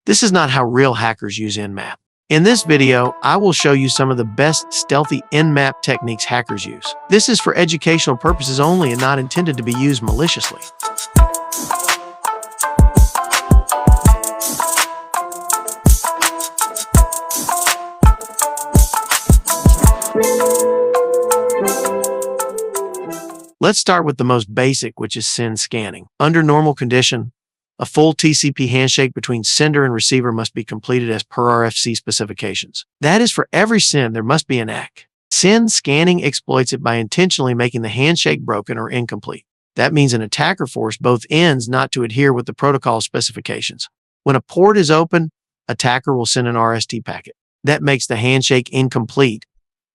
This is not how real hackers use Nmap. In this video, I will show you some of the best stealthy Nmap techniques hackers use. This is for educational purposes only and not intended to be used maliciously. Let's start with the most basic, which is SYN scanning. Under normal condition, a full TCP handshake between sender and receiver must be completed as per RFC specifications. That is, for every SYN, there must be an ACK. SYN scanning exploits it by intentionally making the handshake broken or incomplete. That means an attacker forced both ends not to adhere with the protocol specifications. When a port is open, attacker will send an RST packet. That makes the handshake incomplete,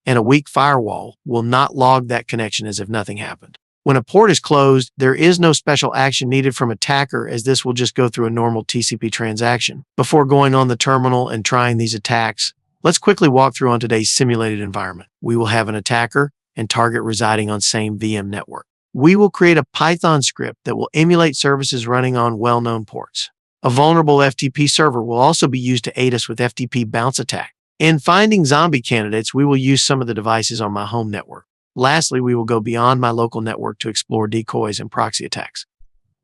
and a weak firewall will not log that connection as if nothing happened. When a port is closed, there is no special action needed from attacker, as this will just go through a normal TCP transaction. Before going on the terminal and trying these attacks, let's quickly walk through on today's simulated environment. We will have an attacker and target residing on same VM network. We will create a Python script that will emulate services running on well-known ports. A vulnerable FTP server will also be used to aid us with FTP bounce attack. In finding zombie candidates, we will use some of the devices on my home network. Lastly, we will go beyond my local network to explore decoys and proxy attacks.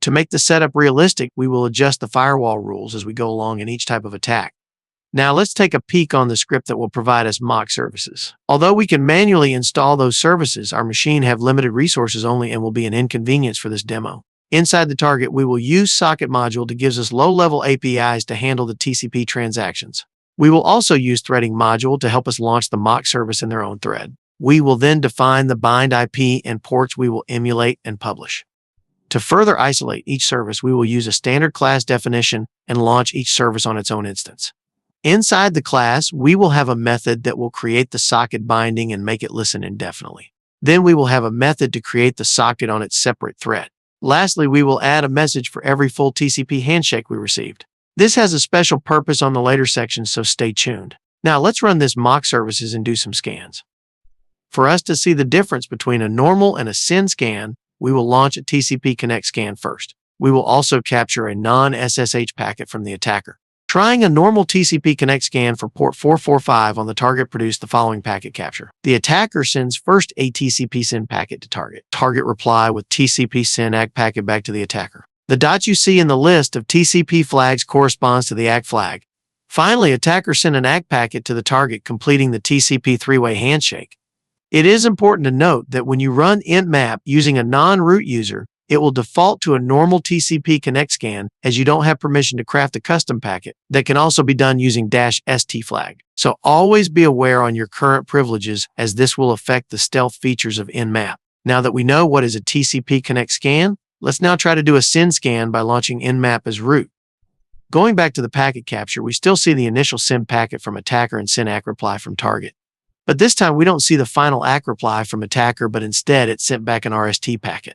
To make the setup realistic, we will adjust the firewall rules as we go along in each type of attack. Now let's take a peek on the script that will provide us mock services. Although we can manually install those services, our machine have limited resources only and will be an inconvenience for this demo. Inside the target, we will use socket module to give us low-level APIs to handle the TCP transactions. We will also use threading module to help us launch the mock service in their own thread. We will then define the bind IP and ports we will emulate and publish. To further isolate each service, we will use a standard class definition and launch each service on its own instance. Inside the class, we will have a method that will create the socket binding and make it listen indefinitely. Then we will have a method to create the socket on its separate thread. Lastly, we will add a message for every full TCP handshake we received. This has a special purpose on the later sections, so stay tuned. Now let's run this mock services and do some scans. For us to see the difference between a normal and a SYN scan, we will launch a TCP connect scan first. We will also capture a non-SSH packet from the attacker. Trying a normal TCP connect scan for port 445 on the target produced the following packet capture. The attacker sends first a TCP SYN packet to target. Target reply with TCP SYN ACK packet back to the attacker. The dot you see in the list of TCP flags corresponds to the ACK flag. Finally, attacker sent an ACK packet to the target, completing the TCP three-way handshake. It is important to note that when you run Nmap using a non-root user, it will default to a normal TCP connect scan, as you don't have permission to craft a custom packet that can also be done using -st flag. So always be aware on your current privileges, as this will affect the stealth features of Nmap. Now that we know what is a TCP connect scan, let's now try to do a SYN scan by launching Nmap as root. Going back to the packet capture, we still see the initial SYN packet from attacker and SYN ACK reply from target. But this time we don't see the final ACK reply from attacker, but instead it sent back an RST packet.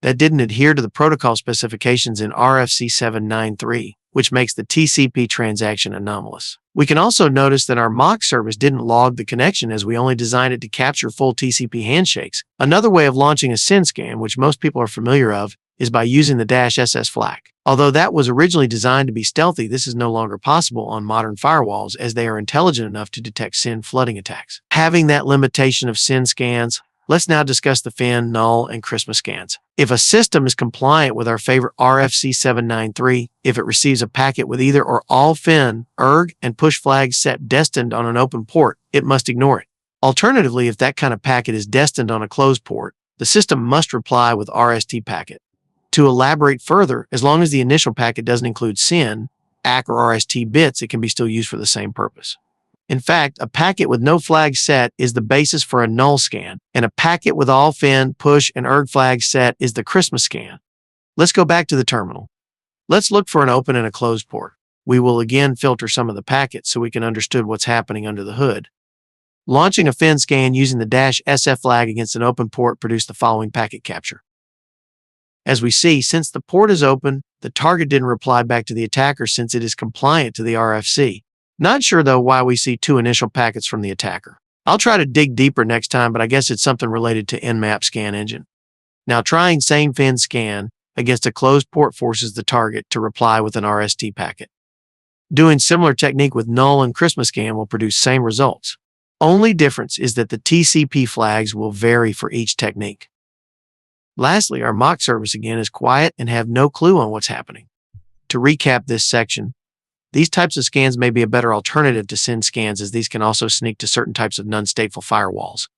That didn't adhere to the protocol specifications in RFC 793, which makes the TCP transaction anomalous. We can also notice that our mock service didn't log the connection, as we only designed it to capture full TCP handshakes. Another way of launching a SYN scan, which most people are familiar of, is by using the -ss flag. Although that was originally designed to be stealthy, this is no longer possible on modern firewalls, as they are intelligent enough to detect SYN flooding attacks. Having that limitation of SYN scans, let's now discuss the FIN, NULL, and XMAS scans. If a system is compliant with our favorite RFC 793, if it receives a packet with either or all FIN, ERG, and push flags set destined on an open port, it must ignore it. Alternatively, if that kind of packet is destined on a closed port, the system must reply with RST packet. To elaborate further, as long as the initial packet doesn't include SYN, ACK, or RST bits, it can be still used for the same purpose. In fact, a packet with no flag set is the basis for a NULL scan, and a packet with all FIN, push, and ERG flags set is the XMAS scan. Let's go back to the terminal. Let's look for an open and a closed port. We will again filter some of the packets so we can understand what's happening under the hood. Launching a FIN scan using the -sf flag against an open port produced the following packet capture. As we see, since the port is open, the target didn't reply back to the attacker since it is compliant to the RFC. Not sure though why we see two initial packets from the attacker. I'll try to dig deeper next time, but I guess it's something related to Nmap scan engine. Now trying same FIN scan against a closed port forces the target to reply with an RST packet. Doing similar technique with NULL and XMAS scan will produce same results. Only difference is that the TCP flags will vary for each technique. Lastly, our mock service again is quiet and have no clue on what's happening. To recap this section, these types of scans may be a better alternative to SYN scans, as these can also sneak to certain types of non-stateful firewalls.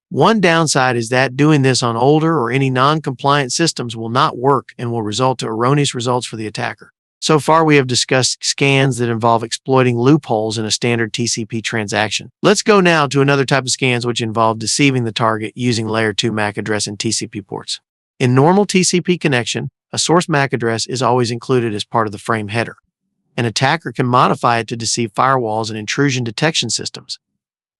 One downside is that doing this on older or any non-compliant systems will not work and will result to erroneous results for the attacker. So far, we have discussed scans that involve exploiting loopholes in a standard TCP transaction. Let's go now to another type of scans which involve deceiving the target using layer 2 MAC address and TCP ports. In normal TCP connection, a source MAC address is always included as part of the frame header. An attacker can modify it to deceive firewalls and intrusion detection systems.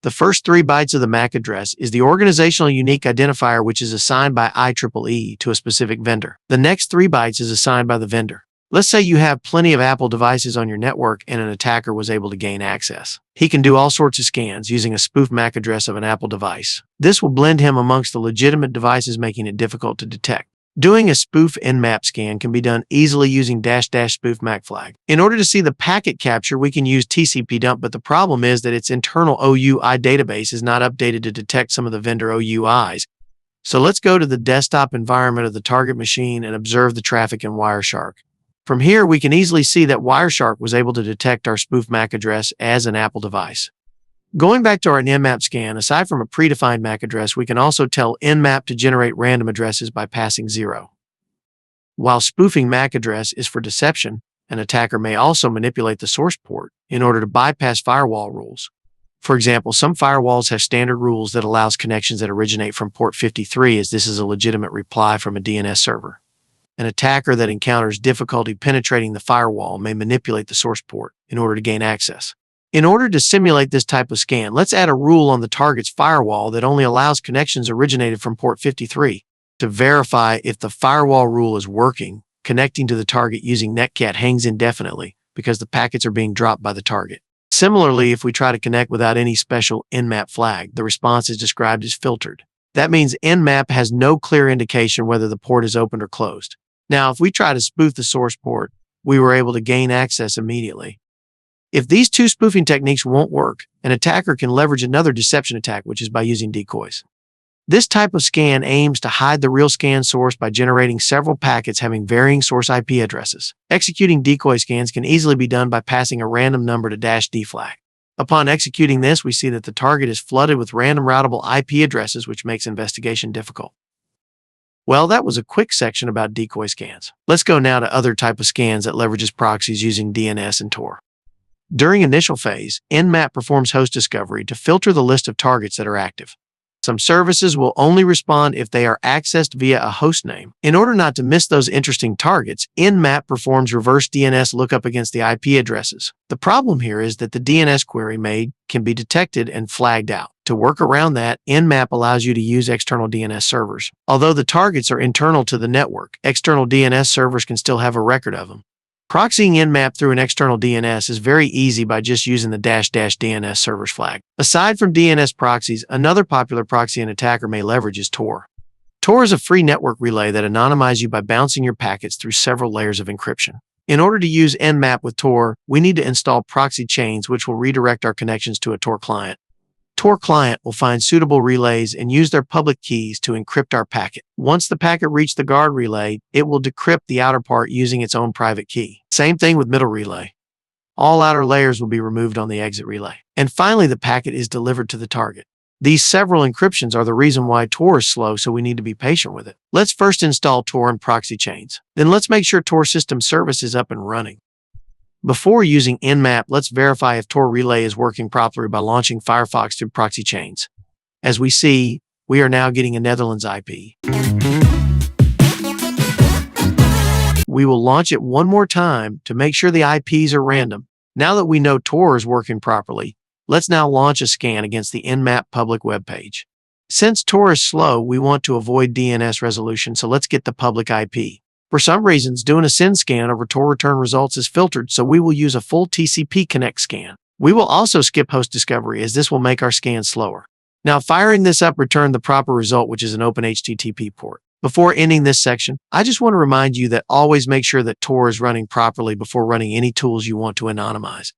The first 3 bytes of the MAC address is the organizational unique identifier, which is assigned by IEEE to a specific vendor. The next 3 bytes is assigned by the vendor. Let's say you have plenty of Apple devices on your network and an attacker was able to gain access. He can do all sorts of scans using a spoof MAC address of an Apple device. This will blend him amongst the legitimate devices, making it difficult to detect. Doing a spoof Nmap scan can be done easily using -- spoof MAC flag. In order to see the packet capture, we can use TCP dump, but the problem is that its internal OUI database is not updated to detect some of the vendor OUIs. So let's go to the desktop environment of the target machine and observe the traffic in Wireshark. From here, we can easily see that Wireshark was able to detect our spoof MAC address as an Apple device. Going back to our Nmap scan, aside from a predefined MAC address, we can also tell Nmap to generate random addresses by passing 0. While spoofing MAC address is for deception, an attacker may also manipulate the source port in order to bypass firewall rules. For example, some firewalls have standard rules that allows connections that originate from port 53, as this is a legitimate reply from a DNS server. An attacker that encounters difficulty penetrating the firewall may manipulate the source port in order to gain access. In order to simulate this type of scan, let's add a rule on the target's firewall that only allows connections originated from port 53. To verify if the firewall rule is working, connecting to the target using Netcat hangs indefinitely because the packets are being dropped by the target. Similarly, if we try to connect without any special Nmap flag, the response is described as filtered. That means Nmap has no clear indication whether the port is opened or closed. Now, if we try to spoof the source port, we were able to gain access immediately. If these 2 spoofing techniques won't work, an attacker can leverage another deception attack, which is by using decoys. This type of scan aims to hide the real scan source by generating several packets having varying source IP addresses. Executing decoy scans can easily be done by passing a random number to -D flag. Upon executing this, we see that the target is flooded with random routable IP addresses, which makes investigation difficult. Well, that was a quick section about decoy scans. Let's go now to other type of scans that leverages proxies using DNS and TOR. During initial phase, Nmap performs host discovery to filter the list of targets that are active. Some services will only respond if they are accessed via a host name. In order not to miss those interesting targets, Nmap performs reverse DNS lookup against the IP addresses. The problem here is that the DNS query made can be detected and flagged out. To work around that, Nmap allows you to use external DNS servers. Although the targets are internal to the network, external DNS servers can still have a record of them. Proxying Nmap through an external DNS is very easy by just using the --DNS servers flag. Aside from DNS proxies, another popular proxy an attacker may leverage is TOR. TOR is a free network relay that anonymizes you by bouncing your packets through several layers of encryption. In order to use Nmap with TOR, we need to install proxy chains, which will redirect our connections to a TOR client. TOR client will find suitable relays and use their public keys to encrypt our packet. Once the packet reaches the guard relay, it will decrypt the outer part using its own private key. Same thing with middle relay. All outer layers will be removed on the exit relay. And finally, the packet is delivered to the target. These several encryptions are the reason why TOR is slow, so we need to be patient with it. Let's first install TOR and proxy chains. Then let's make sure TOR system service is up and running. Before using Nmap, let's verify if TOR relay is working properly by launching Firefox through proxy chains. As we see, we are now getting a Netherlands IP. We will launch it one more time to make sure the IPs are random. Now that we know TOR is working properly, let's now launch a scan against the Nmap public web page. Since TOR is slow, we want to avoid DNS resolution, so let's get the public IP. For some reasons, doing a SYN scan over TOR return results is filtered, so we will use a full TCP connect scan. We will also skip host discovery, as this will make our scan slower. Now, firing this up returned the proper result, which is an open HTTP port. Before ending this section, I just want to remind you that always make sure that TOR is running properly before running any tools you want to anonymize.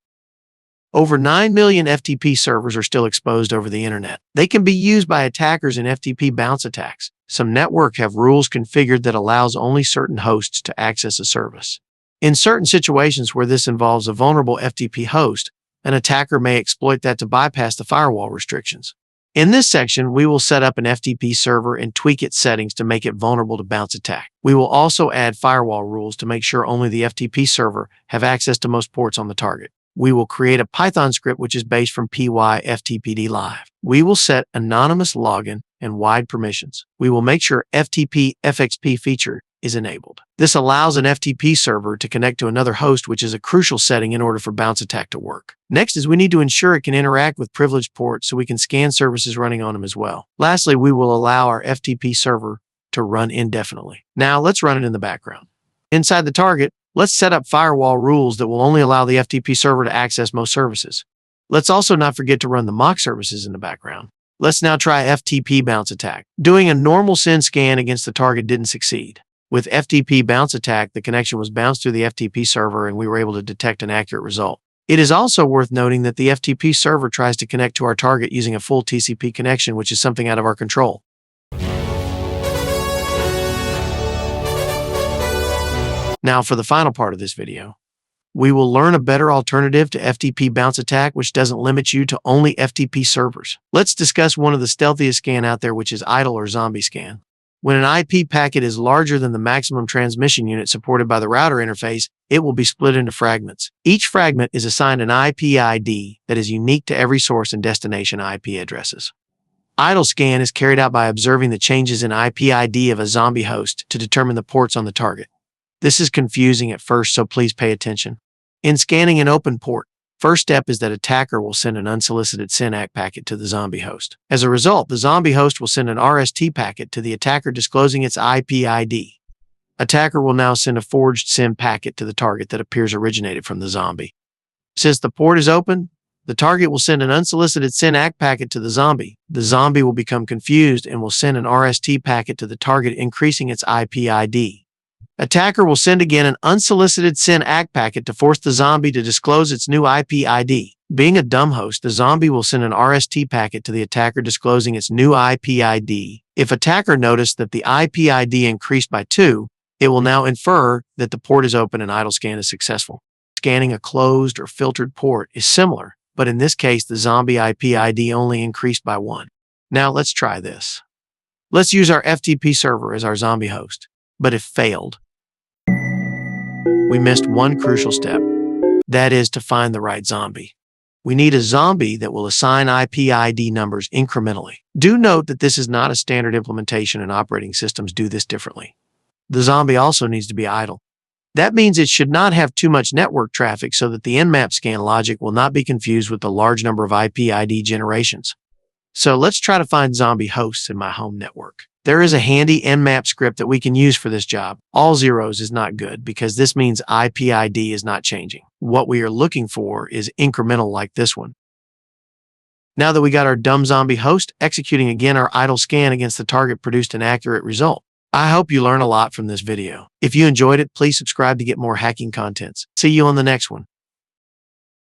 Over 9 million FTP servers are still exposed over the internet. They can be used by attackers in FTP bounce attacks. Some networks have rules configured that allows only certain hosts to access a service. In certain situations where this involves a vulnerable FTP host, an attacker may exploit that to bypass the firewall restrictions. In this section, we will set up an FTP server and tweak its settings to make it vulnerable to bounce attack. We will also add firewall rules to make sure only the FTP server have access to most ports on the target. We will create a Python script which is based from py-ftpd live. We will set anonymous login and wide permissions. We will make sure FTP FXP feature is enabled. This allows an FTP server to connect to another host, which is a crucial setting in order for bounce attack to work. Next is we need to ensure it can interact with privileged ports so we can scan services running on them as well. Lastly, we will allow our FTP server to run indefinitely. Now let's run it in the background. Inside the target, let's set up firewall rules that will only allow the FTP server to access most services. Let's also not forget to run the mock services in the background. Let's now try FTP bounce attack. Doing a normal SYN scan against the target didn't succeed. With FTP bounce attack, the connection was bounced through the FTP server and we were able to detect an accurate result. It is also worth noting that the FTP server tries to connect to our target using a full TCP connection, which is something out of our control. Now for the final part of this video, we will learn a better alternative to FTP bounce attack which doesn't limit you to only FTP servers. Let's discuss one of the stealthiest scan out there, which is idle or zombie scan. When an IP packet is larger than the maximum transmission unit supported by the router interface, it will be split into fragments. Each fragment is assigned an IP ID that is unique to every source and destination IP addresses. Idle scan is carried out by observing the changes in IP ID of a zombie host to determine the ports on the target. This is confusing at first, so please pay attention. In scanning an open port, first step is that attacker will send an unsolicited SYN ACK packet to the zombie host. As a result, the zombie host will send an RST packet to the attacker disclosing its IP ID. Attacker will now send a forged SYN packet to the target that appears originated from the zombie. Since the port is open, the target will send an unsolicited SYN ACK packet to the zombie. The zombie will become confused and will send an RST packet to the target increasing its IP ID. Attacker will send again an unsolicited SYN ACK packet to force the zombie to disclose its new IP ID. Being a dumb host, the zombie will send an RST packet to the attacker disclosing its new IP ID. If attacker noticed that the IP ID increased by 2, it will now infer that the port is open and idle scan is successful. Scanning a closed or filtered port is similar, but in this case, the zombie IP ID only increased by 1. Now let's try this. Let's use our FTP server as our zombie host, but it failed. We missed one crucial step. That is to find the right zombie. We need a zombie that will assign IP ID numbers incrementally. Do note that this is not a standard implementation and operating systems do this differently. The zombie also needs to be idle. That means it should not have too much network traffic so that the Nmap scan logic will not be confused with the large number of IP ID generations. So let's try to find zombie hosts in my home network. There is a handy Nmap script that we can use for this job. All zeros is not good because this means IP ID is not changing. What we are looking for is incremental like this one. Now that we got our dumb zombie host, executing again our idle scan against the target produced an accurate result. I hope you learn a lot from this video. If you enjoyed it, please subscribe to get more hacking contents. See you on the next one.